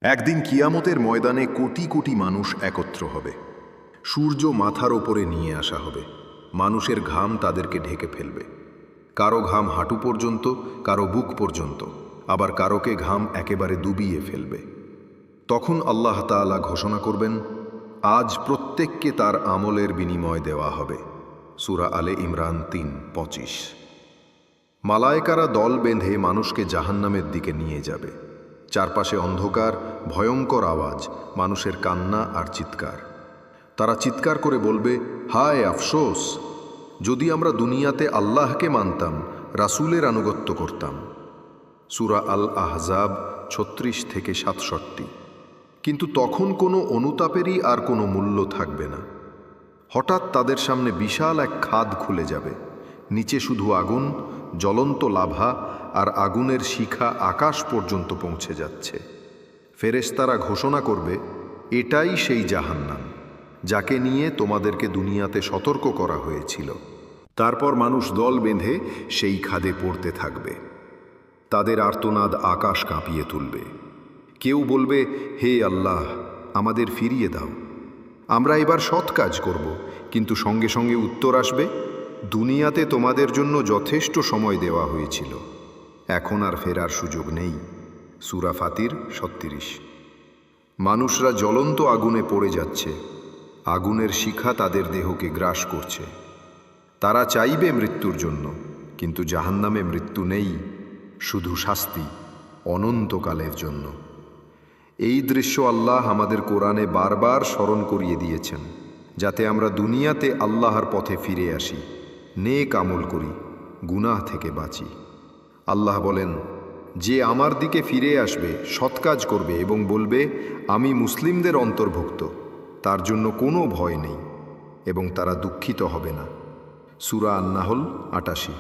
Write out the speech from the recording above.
একদিন কিয়ামতের ময়দানে কোটি কোটি মানুষ একত্র হবে। সূর্য মাথার ওপরে নিয়ে আসা হবে। মানুষের ঘাম তাদেরকে ঢেকে ফেলবে। কারো ঘাম হাঁটু পর্যন্ত, কারো বুক পর্যন্ত, আবার কারোকে ঘাম একেবারে ডুবিয়ে ফেলবে। তখন আল্লাহ তাআলা ঘোষণা করবেন, আজ প্রত্যেককে তার আমলের বিনিময় দেওয়া হবে। সূরা আলে ইমরান 3:25। মালায়েকারা দল বেঁধে মানুষকে জাহান্নামের দিকে নিয়ে যাবে। চারপাশে অন্ধকার, ভয়ঙ্কর আওয়াজ, মানুষের কান্না আর চিৎকার। তারা চিৎকার করে বলবে, হায় আফসোস! যদি আমরা দুনিয়াতে আল্লাহকে মানতাম, রাসূলের আনুগত্য করতাম। সূরা আল আহজাব 36-67। কিন্তু তখন কোনো অনুতাপেরই আর কোনো মূল্য থাকবে না। হঠাৎ তাদের সামনে বিশাল এক খাদ খুলে যাবে। নিচে শুধু আগুন, জ্বলন্ত লাভা আর আগুনের শিখা আকাশ পর্যন্ত পৌঁছে যাচ্ছে। ফেরেশতারা ঘোষণা করবে, এটাই সেই জাহান্নাম, যাকে নিয়ে তোমাদেরকে দুনিয়াতে সতর্ক করা হয়েছিল। তারপর মানুষ দল বেঁধে সেই খাদে পড়তে থাকবে। তাদের আর্তনাদ আকাশ কাঁপিয়ে তুলবে। কেউ বলবে, হে আল্লাহ, আমাদের ফিরিয়ে দাও, আমরা এবার সৎ কাজ করব। কিন্তু সঙ্গে সঙ্গে উত্তর আসবে, দুনিয়াতে তোমাদের জন্য যথেষ্ট সময় দেওয়া হয়েছিল, এখন আর ফেরার সুযোগ নেই। সূরা ফাতির 37। মানুষরা জ্বলন্ত আগুনে পড়ে যাচ্ছে। আগুনের শিখা তাদের দেহকে গ্রাস করছে। তারা চাইবে মৃত্যুর জন্য, কিন্তু জাহান্নামে মৃত্যু নেই, শুধু শাস্তি, অনন্তকালের জন্য। এই দৃশ্য আল্লাহ আমাদের কোরআনে বারবার স্মরণ করিয়ে দিয়েছেন, যাতে আমরা দুনিয়াতে আল্লাহর পথে ফিরে আসি, নেক আমল করি, গুনাহ থেকে বাঁচি। আল্লাহ বলেন, যে আমার দিকে ফিরে আসবে, সৎ কাজ করবে এবং বলবে, আমি মুসলিমদের অন্তর্ভুক্ত, তার জন্য কোনো ভয় নেই এবং তারা দুঃখিত হবে না। সূরা আন-নাহল 88।